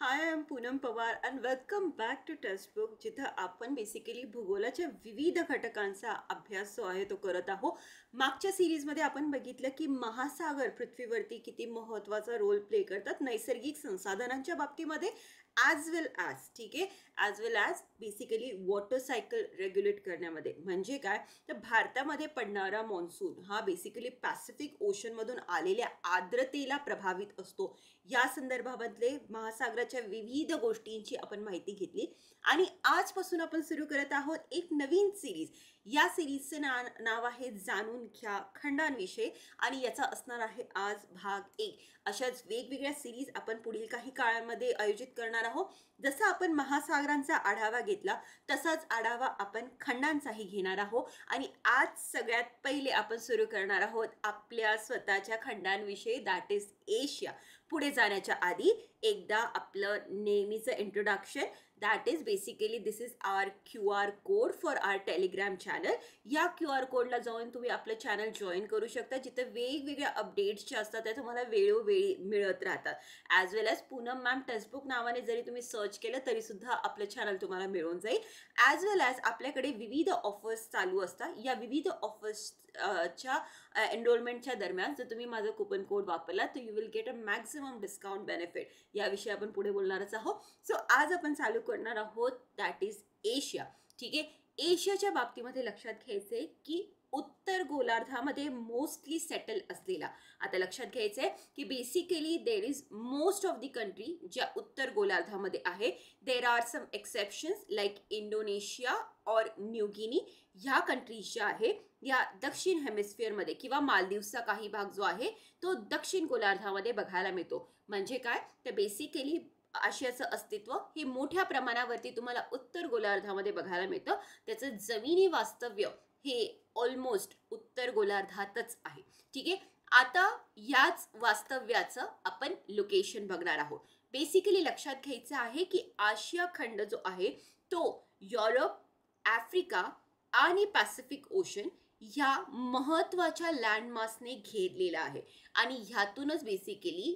High I am Poonam Pawar and welcome back to textbook, जिथं आपण basically भूगोलाच्या विविध घटकांचा अभ्यास जो आहे तो करत आहोत. मागच्या सिरीजमध्ये आपण बघितलं की महासागर पृथ्वीवरती किती महत्त्वाचा रोल प्ले करतात नैसर्गिक संसाधनांच्या बाबतीमध्ये, ॲज वेल ॲज ठीक आहे, as well as basically water cycle regulate करण्यामध्ये. म्हणजे काय, तर भारतामध्ये पडणारा मॉन्सून हा बेसिकली पॅसिफिक ओशनमधून आलेल्या आर्द्रतेला प्रभावित असतो. या संदर्भामधले महासागराच्या विविध गोष्टींची आपण माहिती घेतली आणि आजपासून आपण सुरू करत आहोत एक नवीन सिरीज. या सिरीजचे नाव आहे जाणून घ्या खंडांविषयी आणि याचा असणार आहे आज भाग 1. अशाच वेगवेगळ्या सिरीज आपण पुढील काही काळामध्ये आयोजित करणार आहोत. जसं आपण महासागरांचा आढावा घेतला तसाच आढावा आपण खंडांचाही घेणार आहोत आणि आज सगळ्यात पहिले आपण सुरू करणार आहोत आपल्या स्वतःच्या खंडांविषयी, दॅट इज एशिया. पुढे जाण्याच्या आधी एकदा आपलं नेहमीचं introduction, that is basically this is our QR code for our telegram channel. या QR कोडला जाऊन तुम्ही आपलं चॅनल जॉईन करू शकता, जिथे वेगवेगळ्या अपडेट्स ज्या असतात त्या तुम्हाला वेळोवेळी मिळत राहतात. As well as Poonam ma'am textbook नावाने जरी तुम्ही सर्च केलं तरी सुद्धा आपलं चॅनल तुम्हाला मिळून जाईल. ॲज वेल ॲज आपल्याकडे विविध ऑफर्स चालू असतात. या विविध ऑफर्सच्या एनरोलमेंटच्या दरम्यान जर तुम्ही माझं कुपन कोड वापरला तर you will get a maximum discount benefit. याविषयी आपण पुढे बोलणारच आहोत. सो आज आपण चालू करणार आहोत दॅट इज एशिया. ठीक आहे, एशियाच्या बाबतीमध्ये लक्षात घ्यायचंय की उत्तर गोलार्धामध्ये मोस्टली सेटल असलेला, आता लक्षात घ्यायचंय की basically there is most of the country ज्या उत्तर गोलार्धामध्ये आहे. There are some exceptions like Indonesia और न्यू गिनी. ह्या कंट्रीज ज्या आहे या दक्षिण हेमिस्फिअरमध्ये किंवा मालदीवचा काही भाग जो आहे तो दक्षिण गोलार्धामध्ये बघायला मिळतो. म्हणजे काय, तर बेसिकली आशियाचं अस्तित्व हे मोठ्या प्रमाणावरती तुम्हाला उत्तर गोलार्धामध्ये बघायला मिळतं. त्याचं जमिनी वास्तव्य हे ऑलमोस्ट उत्तर गोलार्धातच आहे. ठीक आहे, आता याच वास्तव्याचं आपण लोकेशन बघणार आहोत. बेसिकली लक्षात घ्यायचं आहे की आशिया खंड जो आहे तो युरोप, आफ्रिका आणि पॅसिफिक ओशन ह्या महत्त्वाच्या लँडमासने घेरलेला आहे आणि ह्यातूनच बेसिकली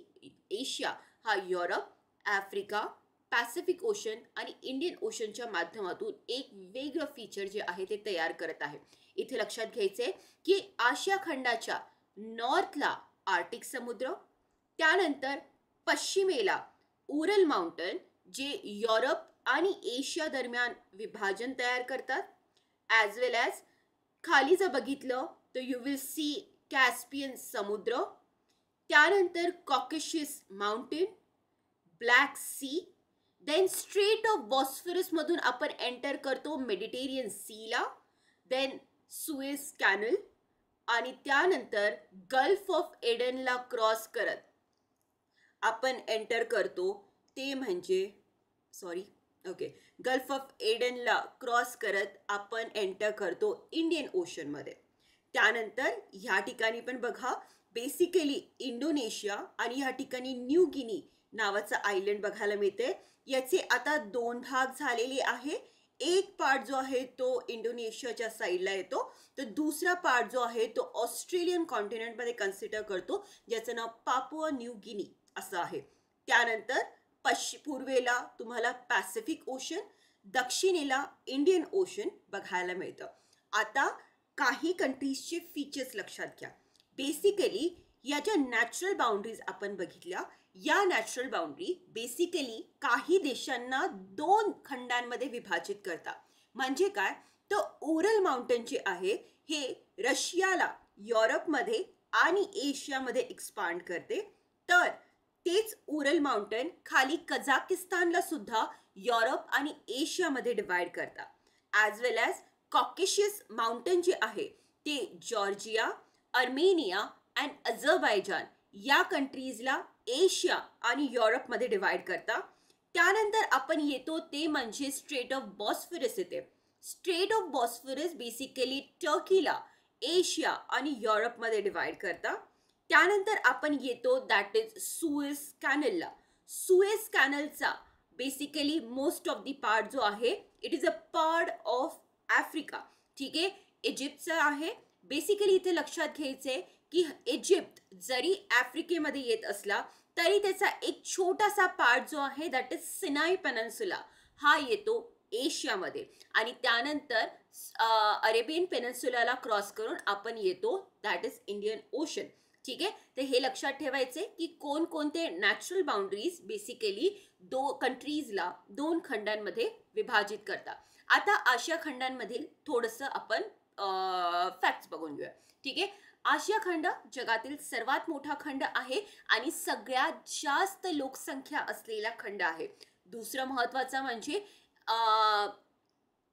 एशिया हा युरोप, आफ्रिका, पॅसिफिक ओशन आणि इंडियन ओशनच्या माध्यमातून एक वेगळं फीचर जे आहे ते तयार करत आहे. इथे लक्षात घ्यायचे की आशिया खंडाच्या नॉर्थला आर्टिक समुद्र, त्यानंतर पश्चिमेला उरल माउंटन जे युरोप आणि एशिया दरम्यान विभाजन तयार करतात. ॲज वेल ॲज खाली जर बघितलं तर यू विल सी कॅस्पियन समुद्र, त्यानंतर Caucasus mountain, black sea, then strait of Bosphorus मधून आपण एंटर करतो मेडिटेरियन सीला, देन सुएज कॅनल आणि त्यानंतर गल्फ ऑफ एडनला क्रॉस करत आपण एंटर करतो ते म्हणजे गल्फ ऑफ एडनला क्रॉस करत आपण एंटर करतो इंडियन ओशनमध्ये. त्यानंतर ह्या ठिकाणी पण बघा बेसिकली इंडोनेशिया आणि ह्या ठिकाणी न्यू गिनी नावाचं आयलंड बघायला मिळते. याचे आता 2 भाग झालेले आहे. एक पार्ट जो आहे तो इंडोनेशियाच्या साईडला येतो, तर दुसरा पार्ट जो आहे तो ऑस्ट्रेलियन कॉन्टिनेंटमध्ये कन्सिडर करतो, ज्याचं नाव पापुआ न्यू गिनी असं आहे. त्यानंतर पूर्वेला तुम्हाला पॅसिफिक ओशन, दक्षिणेला इंडियन ओशन बघायला मिळतं. आता काही कंट्रीजचे फीचर्स लक्षात घ्या. बेसिकली या ज्या नॅचरल बाउंड्रीज आपण बघितल्या, या नॅचरल बाउंड्री बेसिकली काही देशांना 2 खंडांमध्ये विभाजित करतात. म्हणजे काय, तर उरल माउंटन जे आहे हे रशियाला युरोपमध्ये आणि एशियामध्ये एक्सपांड करते, तर तेच उरल माउंटन खाली कझाकिस्तानला सुद्धा युरोप आणि एशियामध्ये डिवाइड करतात. ॲज वेल ॲज कॉकेशियस माउंटन जे आहे ते जॉर्जिया, अर्मेनिया अँड अझरबैजान या कंट्रीजला एशिया आणि युरोपमध्ये डिवाइड करता. त्यानंतर आपण येतो ते म्हणजे स्ट्रेट ऑफ बॉस्फरस येते. स्ट्रेट ऑफ बॉस्फरस बेसिकली टर्कीला एशिया आणि युरोपमध्ये डिवाइड करता. त्यानंतर आपण येतो दॅट इज सुएज कॅनलला. सुएज कॅनलचा basically most of the part जो आहे it is a part of Africa. ठीक आहे, इजिप्तचा आहे. बेसिकली इथे लक्षात घ्यायचे की इजिप्त जरी आफ्रिकेमध्ये येत असला तरी त्याचा एक छोटासा पार्ट जो आहे दॅट इज सिनाई पेनिन्सुला, हा येतो एशियामध्ये. आणि त्यानंतर अरेबियन पेनिन्सुलाला क्रॉस करून आपण येतो दॅट इज इंडियन ओशन. ठीक आहे, तर हे लक्षात ठेवायचे की कोणकोणते नॅचरल बाउंड्रीज बेसिकली कंट्रीजला दोन खंडांमध्ये विभाजित करतात. आता आशिया खंडांमधील थोडंसं आपण फॅक्ट्स बघून घेऊया. ठीक आहे, आशिया खंड जगातील सर्वात मोठा खंड आहे आणि सगळ्यात जास्त लोकसंख्या असलेला खंड आहे. दुसरं महत्त्वाचं म्हणजे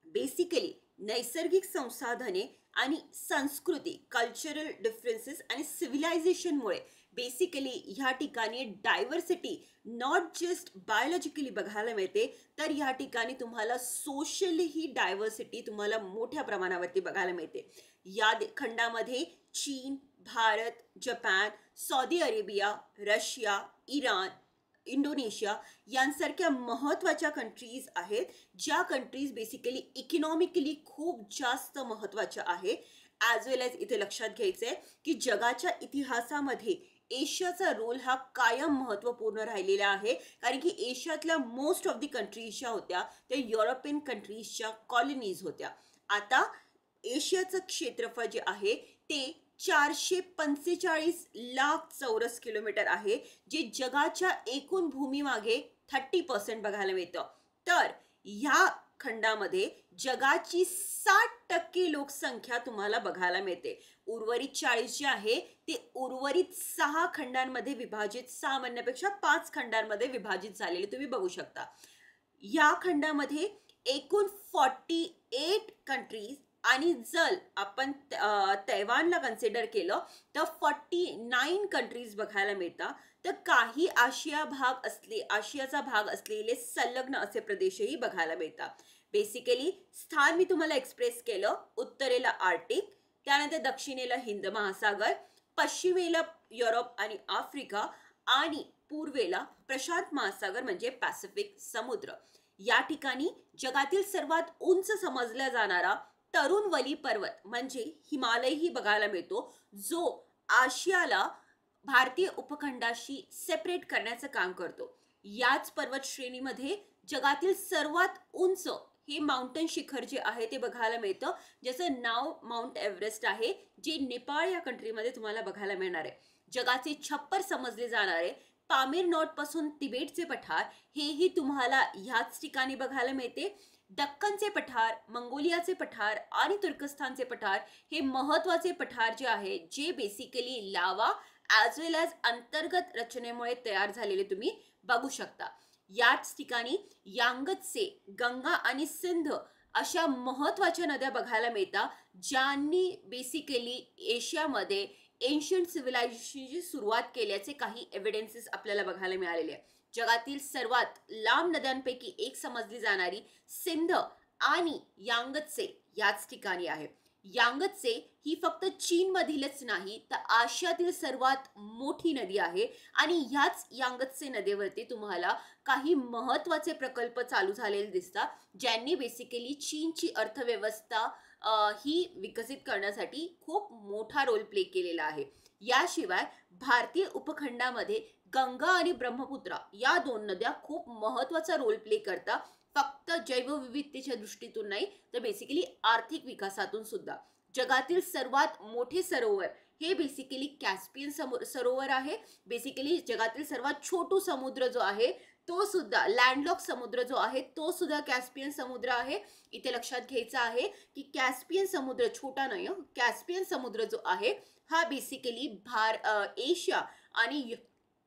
बेसिकली नैसर्गिक संसाधने आणि संस्कृती, कल्चरल डिफरन्सेस आणि सिव्हिलायझेशनमुळे बेसिकली ह्या ठिकाणी डायव्हर्सिटी नॉट जस्ट बायोलॉजिकली बघायला मिळते, तर ह्या ठिकाणी तुम्हाला सोशली ही डायव्हर्सिटी तुम्हाला मोठ्या प्रमाणावरती बघायला मिळते. या खंडामध्ये चीन, Bharat, Japan, Saudi Arabia, Russia, Iran, Indonesia यांसारख्या महत्त्वाच्या कंट्रीज आहेत, ज्या कंट्रीज बेसिकली इकॉनॉमिकली खूप जास्त महत्त्वाच्या आहे. ॲज वेल ॲज इथे लक्षात घ्यायचं आहे की जगाच्या इतिहासामध्ये एशियाचा रोल हा कायम महत्त्वपूर्ण राहिलेला आहे, कारण की एशियातल्या मोस्ट ऑफ दी कंट्रीज ज्या होत्या त्या युरोपियन कंट्रीजच्या कॉलनीज होत्या. आता एशियाचं क्षेत्रफळ जे आहे ते 445 लाख चौरस किलोमीटर आहे, जे जगाच्या एकूण भूमीमागे 30% बघायला मिळतं. तर ह्या खंडामध्ये जगाची 60% लोकसंख्या तुम्हाला बघायला मिळते. उर्वरित 40 जे आहे ते उर्वरित 6 खंडांमध्ये विभाजित, 6 म्हणण्यापेक्षा 5 खंडांमध्ये विभाजित झालेले तुम्ही बघू शकता. या खंडामध्ये एकूण 48 कंट्रीज आणि जर आपण तैवानला कन्सिडर केलं तर 49 कंट्रीज बघायला मिळतात. तर काही आशियाचा भाग असलेले संलग्न असे प्रदेशही बघायला मिळतात. बेसिकली स्थान मी तुम्हाला एक्सप्रेस केलं. उत्तरेला आर्टिक, त्यानंतर दक्षिणेला हिंद महासागर, पश्चिमेला युरोप आणि आफ्रिका आणि पूर्वेला प्रशांत महासागर म्हणजे पॅसिफिक समुद्र. या ठिकाणी जगातील सर्वात उंच समजला जाणारा तरुणवली पर्वत म्हणजे हिमालयही बघायला मिळतो, जो आशियाला भारतीय उपखंडाशी सेपरेट करण्याचं काम करतो. याच पर्वत श्रेणीमध्ये जगातील सर्वात उंच हे माउंटन शिखर जे आहे ते बघायला मिळतं, ज्याचं नाव माउंट एव्हरेस्ट आहे, जे नेपाळ या कंट्रीमध्ये तुम्हाला बघायला मिळणार आहे. जगाचे छप्पर समजले जाणारे पामीर नॉट पासून तिबेटचे पठार हेही तुम्हाला ह्याच ठिकाणी बघायला मिळते. दक्कनचे पठार, मंगोलियाचे पठार आणि तुर्कस्तानचे पठार हे महत्त्वाचे पठार जे आहे, जे बेसिकली लावा ॲज वेल ॲज अंतर्गत रचनेमुळे तयार झालेले तुम्ही बघू शकता. याच ठिकाणी यांगत्से, गंगा आणि सिंध अशा महत्त्वाच्या नद्या बघायला मिळतात, ज्यांनी बेसिकली एशियामध्ये एन्शियंट सिव्हिलायझेशनची सुरुवात केल्याचे काही एव्हिडन्सेस आपल्याला बघायला मिळालेले आहेत. जगातील सर्वात लांब नद्यांपैकी एक समजली जाणारी सिंध आणि यांगत्से याच ठिकाणी आहे. यांगत्से ही फक्त चीनमधीलच नाही तर आशियातील सर्वात मोठी नदी आहे आणि ह्याच यांगत्से नदीवरती तुम्हाला काही महत्त्वाचे प्रकल्प चालू झालेले दिसतात, ज्यांनी बेसिकली चीनची अर्थव्यवस्था ही विकसित करण्यासाठी खूप मोठा रोल प्ले केलेला आहे. याशिवाय भारतीय उपखंडामध्ये गंगा आणि ब्रह्मपुत्रा या दोन नद्या खूप महत्त्वाचा रोल प्ले करतात, फक्त जैवविविधतेच्या दृष्टीतून नाही तर बेसिकली आर्थिक विकासातून सुद्धा. जगातील सर्वात मोठे सरोवर हे बेसिकली कॅस्पियन सरोवर आहे. बेसिकली जगातील सर्वात छोटू समुद्र जो आहे तो सुद्धा लँडलॉक समुद्र जो आहे तो सुद्धा कॅस्पियन समुद्र आहे. इथे लक्षात घ्यायचं आहे की कॅस्पियन समुद्र छोटा नाही, कॅस्पियन समुद्र जो आहे हा बेसिकली एशिया आणि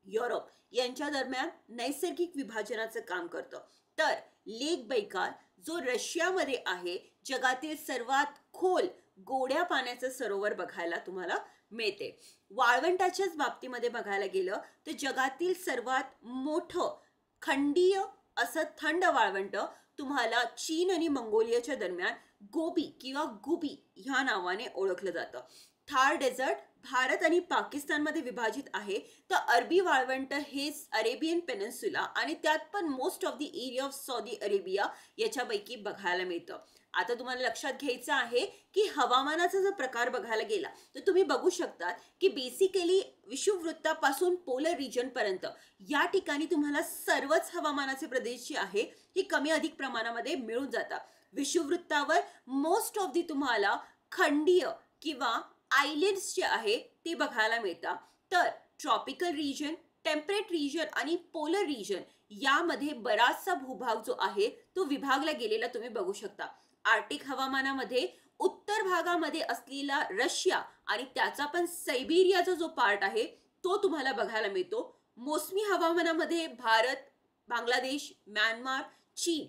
युरोप यांच्या दरम्यान नैसर्गिक विभाजनाचं काम करतं. तर लेक बैकाल जो रशियामध्ये आहे, जगातील सर्वात खोल गोड्या पाण्याचं सरोवर बघायला तुम्हाला मिळते. वाळवंटाच्याच बाबतीमध्ये बघायला गेलं तर जगातील सर्वात मोठं खंडीय असं थंड वाळवंट तुम्हाला चीन आणि मंगोलियाच्या दरम्यान गोबी किंवा गुबी ह्या नावाने ओळखलं जातं. थार डेझर्ट भारत आणि पाकिस्तानमध्ये विभाजित आहे, तर अरबी वाळवंट हे अरेबियन पेनिन्सुला आणि त्यात पण most of the area of Saudi Arabia याच्यापैकी बघायला मिळतं. आता तुम्हाला लक्षात घ्यायचं आहे की हवामानाचा जर प्रकार बघायला गेला तर तुम्ही बघू शकता की बेसिकली विषुववृत्तापासून पोलर रिजन पर्यंत या ठिकाणी तुम्हाला सर्वच हवामानाचे प्रदेश जे आहे हे कमी अधिक प्रमाणामध्ये मिळून जातात. विषुववृत्तावर मोस्ट ऑफ दी तुम्हाला खंडीय किंवा आयलँड्स जे आहे ते बघायला मिळतात. तर ट्रॉपिकल रिजन, टेम्परेट रिजन आणि पोलर रिजन यामध्ये बराचसा भूभाग जो आहे तो विभागला गेलेला तुम्ही बघू शकता. आर्टिक हवामानामध्ये उत्तर भागामध्ये असलेला रशिया आणि त्याचा पण सायबेरियाचा जो पार्ट आहे तो तुम्हाला बघायला मिळतो. मोसमी हवामानामध्ये भारत, बांगलादेश, म्यानमार, चीन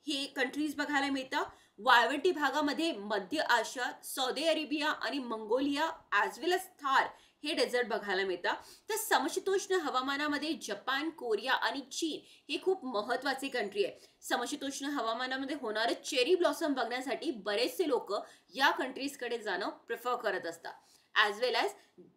हे कंट्रीज बघायला मिळतात. वाळवंटी भागामध्ये मध्य आशिया, सौदी अरेबिया आणि मंगोलिया ॲज वेल एज थार हे डेझर्ट बघायला मिळतात. तर समशीतोष्ण हवामानामध्ये जपान, कोरिया आणि चीन हे खूप महत्त्वाचे कंट्री आहे. समशीतोष्ण हवामानामध्ये होणारे चेरी ब्लॉसम बघण्यासाठी बरेचसे लोक या कंट्रीजकडे जाणं प्रिफर करत असतात. ॲज वेल ॲज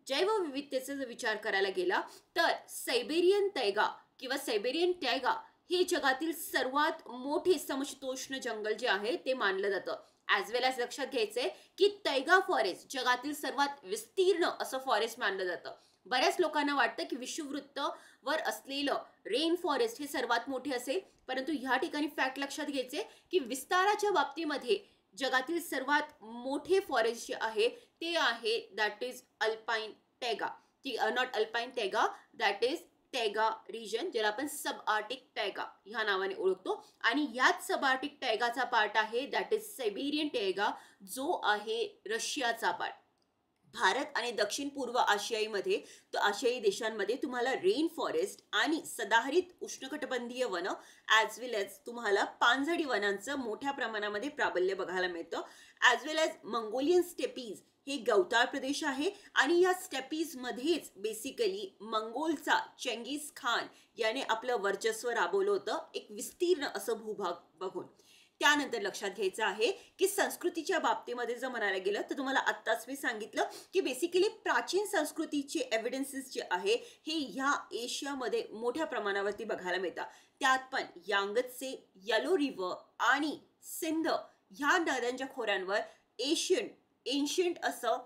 जैवविविधतेचा जर विचार करायला गेला तर सायबेरियन तैगा किंवा सायबेरियन टॅगा हे जगातील सर्वात मोठे समशीतोष्ण जंगल जे आहे ते मानलं जातं. ॲज वेल ॲज लक्षात घ्यायचंय की तैगा फॉरेस्ट जगातील सर्वात विस्तीर्ण असं फॉरेस्ट मानलं जातं. बऱ्याच लोकांना वाटतं की विषुववृत्तावर असलेलं रेन फॉरेस्ट हे सर्वात मोठे असेल, परंतु ह्या ठिकाणी फॅक्ट लक्षात घ्यायचे की विस्ताराच्या बाबतीमध्ये जगातील सर्वात मोठे फॉरेस्ट जे आहे ते आहे that is alpine taiga. Not alpine taiga, that is taiga region, ज्याला आपण सब आर्टिक टैगा ह्या नावाने ओळखतो. आणि याच सब आर्टिक टैगाचा पार्ट आहे दॅट इज सायबेरियन टैगा, जो आहे रशियाचा पार्ट. भारत आणि दक्षिण पूर्व आशियाई देशांमध्ये तुम्हाला रेन फॉरेस्ट आणि सदाहरित उष्णकटिबंधीय वन ॲज वेल एज तुम्हाला पानझडी वनांचं मोठ्या प्रमाणामध्ये प्राबल्य बघायला मिळतं. ॲज वेल एज मंगोलियन स्टेपीज हे गवताळ प्रदेश आहे आणि या स्टेपीज मध्येच बेसिकली मंगोलचा चेंगीज खान याने आपलं वर्चस्व राबवलं होतं एक विस्तीर्ण असं भूभाग बघून. त्यानंतर लक्षात घ्यायचं आहे की संस्कृतीच्या बाबतीमध्ये जर म्हणायला गेलं तर तुम्हाला आत्ताच मी सांगितलं की बेसिकली प्राचीन संस्कृतीचे एव्हिडन्सेस जे आहे हे ह्या एशियामध्ये मोठ्या प्रमाणावरती बघायला मिळतात. त्यात पण यांगत्से, येलो रिव्हर आणि सिंध ह्या नद्यांच्या खोऱ्यांवर एन्शियंट असं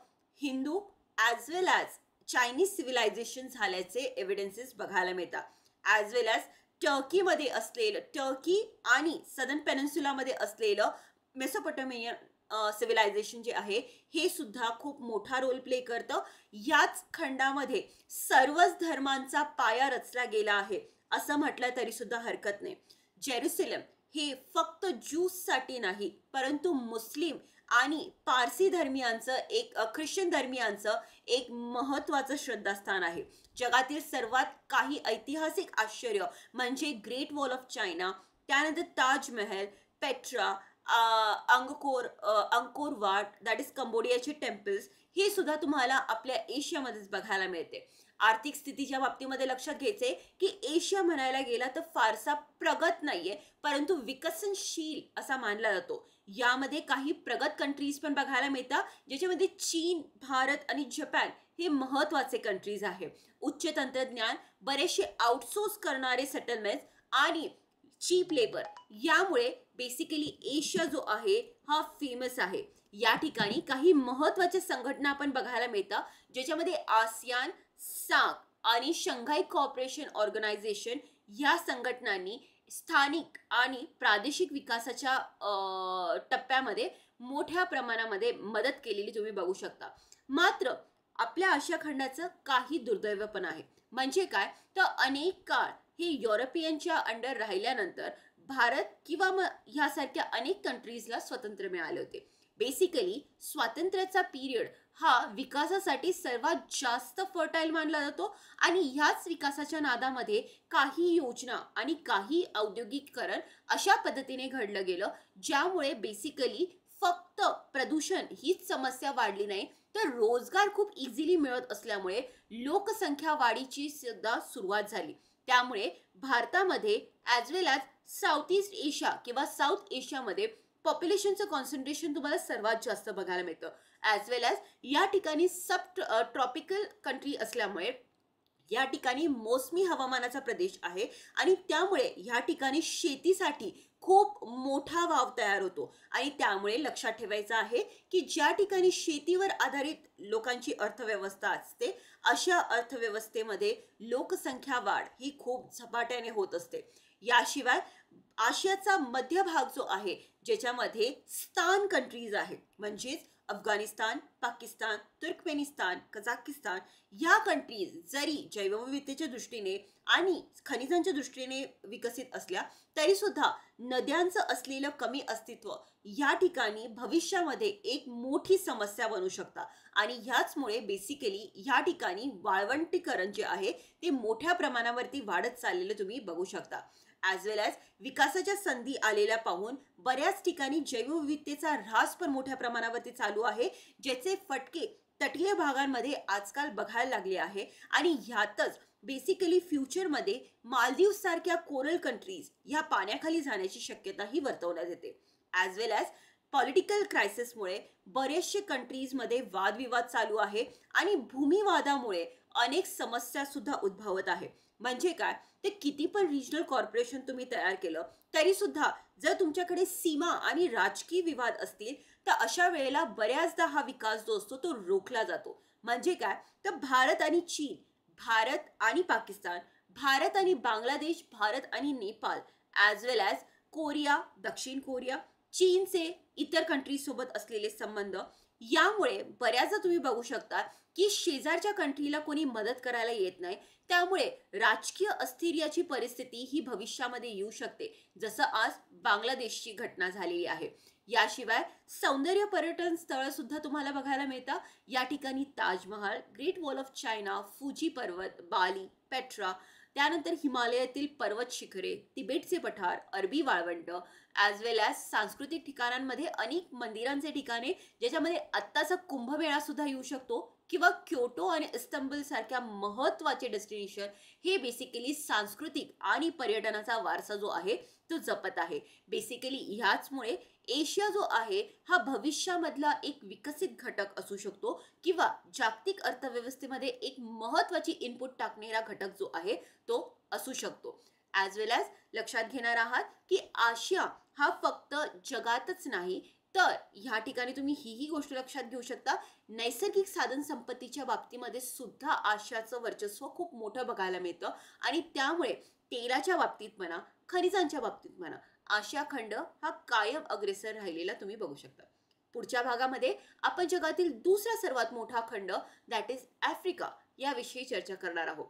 Hindu as well as Chinese civilisation झाल्याचे एव्हिडन्सेस बघायला मिळतात. ॲज वेल ॲज टर्कीमध्ये असलेलं, टर्की आणि सदर्न पेनिन्सुलामध्ये असलेलं मेसोपोटेमियन सिव्हिलायझेशन जे आहे हे सुद्धा खूप मोठा रोल प्ले करतं. याच खंडामध्ये सर्वच धर्मांचा पाया रचला गेला आहे असं म्हटलं तरी सुद्धा हरकत नाही. जेरुसलेम हे फक्त ज्यूजसाठी नाही, परंतु मुस्लिम आणि पारसी धर्मियांचं ख्रिश्चन धर्मियांचं एक महत्त्वाचं श्रद्धास्थान आहे. जगातील सर्वात काही ऐतिहासिक आश्चर्य म्हणजे ग्रेट वॉल ऑफ चायना, त्यानंतर Taj Mahal, Petra, Angkor Wat that is कंबोडियाचे temples हे सुद्धा तुम्हाला आपल्या एशियामध्येच बघायला मिळते. आर्थिक स्थितीच्या बाबतीमध्ये लक्षात घ्यायचे की एशिया म्हणायला गेला तर फारसा प्रगत नाहीये, परंतु विकसनशील असा मानला जातो. यामध्ये काही प्रगत कंट्रीज पण बघायला मिळतात, ज्याच्यामध्ये चीन, भारत आणि जपान हे महत्त्वाचे कंट्रीज आहे. उच्च तंत्रज्ञान, बरेचसे आउटसोर्स करणारे सेटलमेंट्स आणि चीप लेबर यामुळे बेसिकली एशिया जो आहे हा फेमस आहे. या ठिकाणी काही महत्त्वाच्या संघटना पण बघायला मिळतात, ज्याच्यामध्ये आसियान, सार्क आणि शंघाई कोऑपरेशन ऑर्गनायझेशन या संघटनांनी स्थानिक आणि प्रादेशिक विकासाच्या टप्प्यामध्ये मोठ्या प्रमाणामध्ये मदत केलेली तुम्ही बघू शकता. मात्र आपल्या आशिया खंडाचं काही दुर्दैव पण आहे. म्हणजे काय तर अनेक काळ हे युरोपियनच्या अंडर राहिल्यानंतर भारत किंवा मग ह्यासारख्या अनेक कंट्रीजला स्वातंत्र्य मिळाले होते. बेसिकली स्वातंत्र्याचा पिरियड हा विकासासाठी सर्वात जास्त फर्टाईल मानला जातो आणि ह्याच विकासाच्या नादामध्ये काही योजना आणि काही औद्योगिकीकरण अशा पद्धतीने घडलं गेलं, ज्यामुळे बेसिकली फक्त प्रदूषण हीच समस्या वाढली नाही, तर रोजगार खूप इझिली मिळत असल्यामुळे लोकसंख्या वाढीची सुद्धा सुरुवात झाली. त्यामुळे भारतामध्ये as well as south east Asia किंवा साऊथ एशियामध्ये पॉप्युलेशनचं कॉन्सन्ट्रेशन तुम्हाला सर्वात जास्त बघायला मिळतं. ॲज वेल ॲज या ठिकाणी सब ट्रॉपिकल कंट्री असल्यामुळे या ठिकाणी मोसमी हवामानाचा प्रदेश आहे आणि त्यामुळे या ठिकाणी शेतीसाठी खूप मोठा वाव तयार होतो आणि त्यामुळे लक्षात ठेवायचं आहे की ज्या ठिकाणी शेतीवर आधारित लोकांची अर्थव्यवस्था असते अशा अर्थव्यवस्थेमध्ये लोकसंख्या वाढ ही खूप झपाट्याने होत असते. याशिवाय आशियाचा मध्य भाग जो आहे ज्याच्यामध्ये स्थान कंट्रीज आहेत म्हणजेच अफगाणिस्तान, पाकिस्तान, तुर्कमेनिस्तान, कझाकिस्तान या कंट्रीज जरी जैवविविधतेच्या दृष्टीने आणि खनिजांच्या दृष्टीने विकसित असल्या तरी सुद्धा नद्यांचं असलेलं कमी अस्तित्व या ठिकाणी भविष्यामध्ये एक मोठी समस्या बनू शकता आणि ह्याचमुळे बेसिकली या ठिकाणी वाळवंटीकरण जे आहे ते मोठ्या प्रमाणावरती वाढत चाललेलं तुम्ही बघू शकता. ॲज वेल ॲज विकासाच्या संधी आलेल्या पाहून बऱ्याच ठिकाणी जैवविविधतेचा ऱ्हास पण मोठ्या प्रमाणावरती चालू आहे ज्याचे फटके तटीय भागांमध्ये आजकाल बघायला लागले आहे आणि ह्यातच बेसिकली फ्युचरमध्ये मालदीव सारख्या कोरल कंट्रीज ह्या पाण्याखाली जाण्याची शक्यताही वर्तवण्यात येते. ॲज वेल ॲज पॉलिटिकल क्रायसिसमुळे बरेचसे कंट्रीजमध्ये वादविवाद चालू आहे आणि भूमिवादामुळे अनेक समस्या सुद्धा उद्भवत आहे. म्हणजे काय, ते किती पण रिजनल कॉर्पोरेशन तुम्ही तयार केलं तरी सुद्धा जर तुमच्याकडे सीमा आणि राजकीय विवाद असतील तर अशा वेळेला बऱ्याचदा हा विकास जो असतो तो रोखला जातो. म्हणजे काय, तर भारत आणि चीन, भारत आणि पाकिस्तान, भारत आणि बांगलादेश, भारत आणि Nepal, as well as Korea, दक्षिण कोरिया, चीनचे इतर कंट्रीज सोबत असलेले संबंध यामुळे बऱ्याचदा तुम्ही बघू शकता की शेजारच्या कंट्रीला कोणी मदत करायला येत नाही. त्यामुळे राजकीय अस्थिर्याची परिस्थिती ही भविष्यामध्ये येऊ शकते, जसं आज बांगलादेशची घटना झालेली आहे. याशिवाय सौंदर्य पर्यटन स्थळ सुद्धा तुम्हाला बघायला मिळतात. या ठिकाणी Taj Mahal, great wall of China, Fuji पर्वत, बाली, पेट्रा, त्यानंतर हिमालयातील पर्वत शिखरे, तिबेटचे पठार, अरबी वाळवंट, ॲज वेल ॲज सांस्कृतिक ठिकाणांमध्ये अनेक मंदिरांचे ठिकाणे ज्याच्यामध्ये आत्ताचा कुंभमेळा सुद्धा येऊ शकतो किंवा क्योटो आणि इस्तंबूल सारख्या महत्त्वाचे डेस्टिनेशन हे बेसिकली सांस्कृतिक आणि पर्यटनाचा वारसा जो आहे तो जपत आहे. बेसिकली ह्याचमुळे एशिया जो आहे हा भविष्यामधला एक विकसित घटक असू शकतो किंवा जागतिक अर्थव्यवस्थेमध्ये एक महत्त्वाची इनपुट टाकणारा घटक जो आहे तो असू शकतो. ॲज वेल ॲज लक्षात घेणार आहात की आशिया हा फक्त जगातच नाही तर ह्या ठिकाणी तुम्ही ही गोष्ट लक्षात घेऊ शकता, नैसर्गिक साधन संपत्तीच्या बाबतीमध्ये सुद्धा आशियाचं वर्चस्व खूप मोठं बघायला मिळतं आणि त्यामुळे तेलाच्या बाबतीत म्हणा, खनिजांच्या बाबतीत म्हणा, आशिया खंड हा कायम अग्रेसर राहिलेला तुम्ही बघू शकता. पुढच्या भागामध्ये आपण जगातील दुसरा सर्वात मोठा खंड दॅट इज आफ्रिका याविषयी चर्चा करणार आहोत.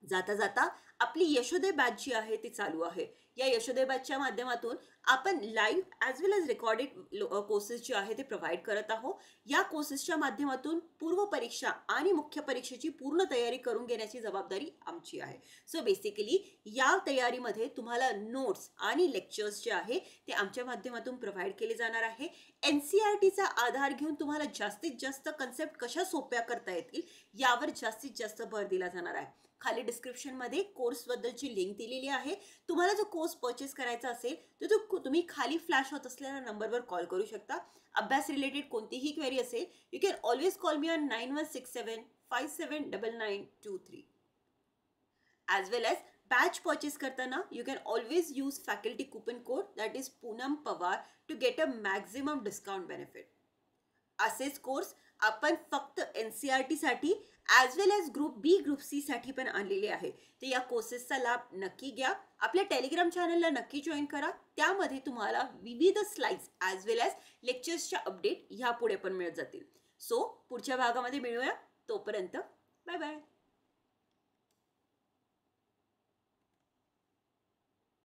जाता जाता आपली यशोदय बॅच जी आहे ती चालू आहे. या यशोदय बॅचच्या माध्यमातून आपण live as well as recorded courses जे आहे ते प्रोव्हाइड करत आहोत. या कोर्सेसच्या माध्यमातून पूर्व परीक्षा आणि मुख्य परीक्षेची पूर्ण तयारी करून घेण्याची जबाबदारी आमची आहे. सो बेसिकली या तयारीमध्ये तुम्हाला नोट्स आणि लेक्चर्स जे आहे ते आमच्या माध्यमातून प्रोव्हाइड केले जाणार आहे. NCERTचा आधार घेऊन तुम्हाला जास्तीत जास्त कन्सेप्ट कशा सोप्या करता येतील यावर जास्तीत जास्त भर दिला जाणार आहे. खाली डिस्क्रिप्शनमध्ये कोर्सबद्दलची लिंक दिलेली आहे. तुम्हाला जो कोर्स परचेस करायचा असेल तर तुम्ही खाली फ्लॅश होत असलेल्या नंबरवर कॉल करू शकता. अभ्यास रिलेटेड कोणतीही क्वेरी असेल you can always call me on 9167579923. As well as batch purchase करताना you can always use faculty coupon code that is Poonam Pawar to get a maximum discount benefit. असेच कोर्स आपण फक्त NCERT साठी as well as group B, group C साठी पण आणलेले आहे. तर या कोर्सेसचा लाभ नक्की घ्या. आपल्या टेलिग्राम चॅनलला नक्की जॉईन करा. त्यामध्ये तुम्हाला विविध slides as well as लेक्चर्सच्या update ह्या पुढे पण मिळत जातील. सो पुढच्या भागामध्ये मिळूया. तोपर्यंत बाय बाय.